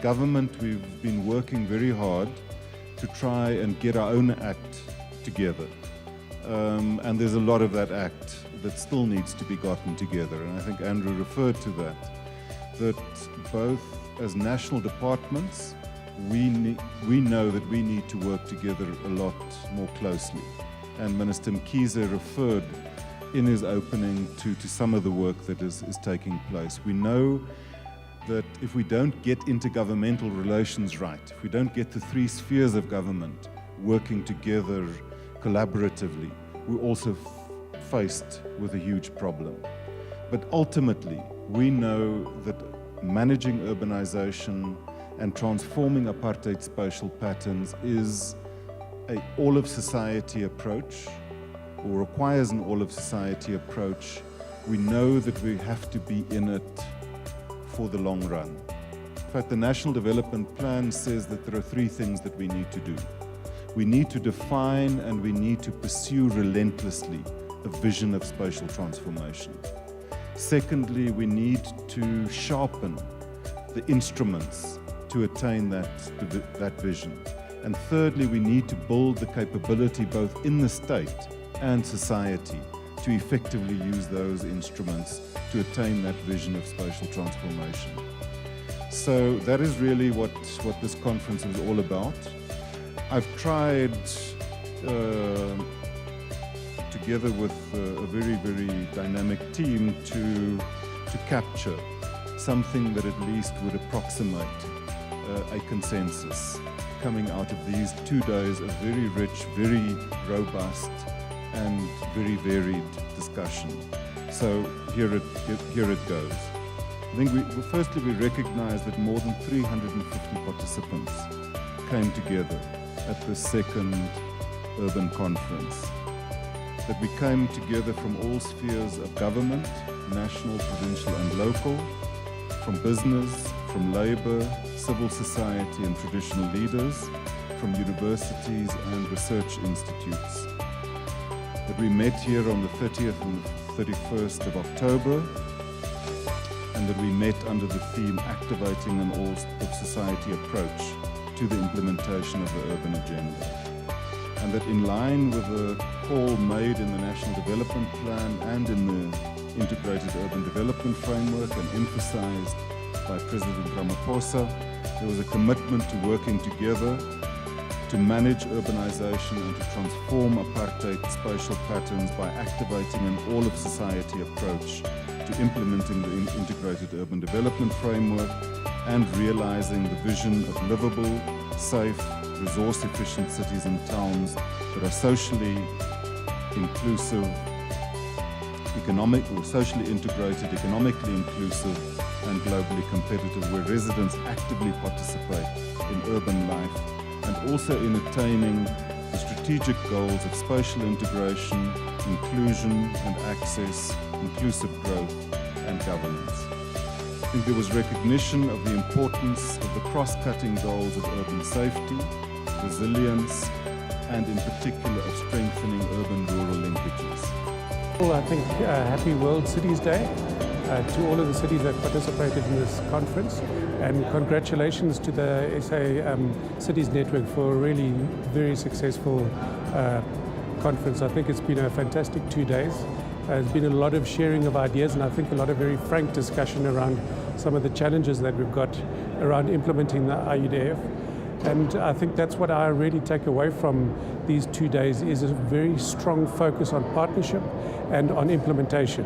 government, we've been working very hard to try and get our own act together. And there's a lot of that act that still needs to be gotten together. And I think Andrew referred to that both as national departments, we know that we need to work together a lot more closely. And Minister Mkhize referred in his opening to some of the work that is taking place. We know that if we don't get intergovernmental relations right, if we don't get the three spheres of government working together collaboratively, we're also faced with a huge problem. But ultimately, we know that managing urbanization and transforming apartheid spatial patterns is an all-of-society approach, or requires an all-of-society approach. We know that we have to be in it for the long run. In fact, the National Development Plan says that there are three things that we need to do. We need to define and we need to pursue relentlessly a vision of spatial transformation. Secondly, we need to sharpen the instruments to attain that vision. And thirdly, we need to build the capability both in the state and society to effectively use those instruments to attain that vision of spatial transformation. So that is really what this conference is all about. I've tried, together with a very, very dynamic team, to capture something that at least would approximate a consensus coming out of these 2 days of very rich, very robust, and very varied discussion. So here it goes. I think firstly we recognize that more than 350 participants came together at the second urban conference. That we came together from all spheres of government, national, provincial and local, from business, from labor, civil society and traditional leaders, from universities and research institutes. That we met here on the 30th and 31st of October, and that we met under the theme Activating an All-of-Society Approach to the Implementation of the Urban Agenda. And that in line with the call made in the National Development Plan and in the Integrated Urban Development Framework and emphasized by President Ramaphosa, there was a commitment to working together to manage urbanization and to transform apartheid spatial patterns by activating an all-of-society approach to implementing the Integrated Urban Development Framework and realizing the vision of livable, safe, resource-efficient cities and towns that are socially inclusive, socially integrated, economically inclusive, and globally competitive, where residents actively participate in urban life, and also in attaining the strategic goals of spatial integration, inclusion and access, inclusive growth and governance. I think there was recognition of the importance of the cross-cutting goals of urban safety, resilience, and in particular of strengthening urban-rural linkages. Well, I think happy World Cities Day to all of the cities that participated in this conference, and congratulations to the SA Cities Network for a really very successful conference. I think it's been a fantastic 2 days. There's been a lot of sharing of ideas, and I think a lot of very frank discussion around some of the challenges that we've got around implementing the IUDF. And I think that's what I really take away from these 2 days, is a very strong focus on partnership and on implementation.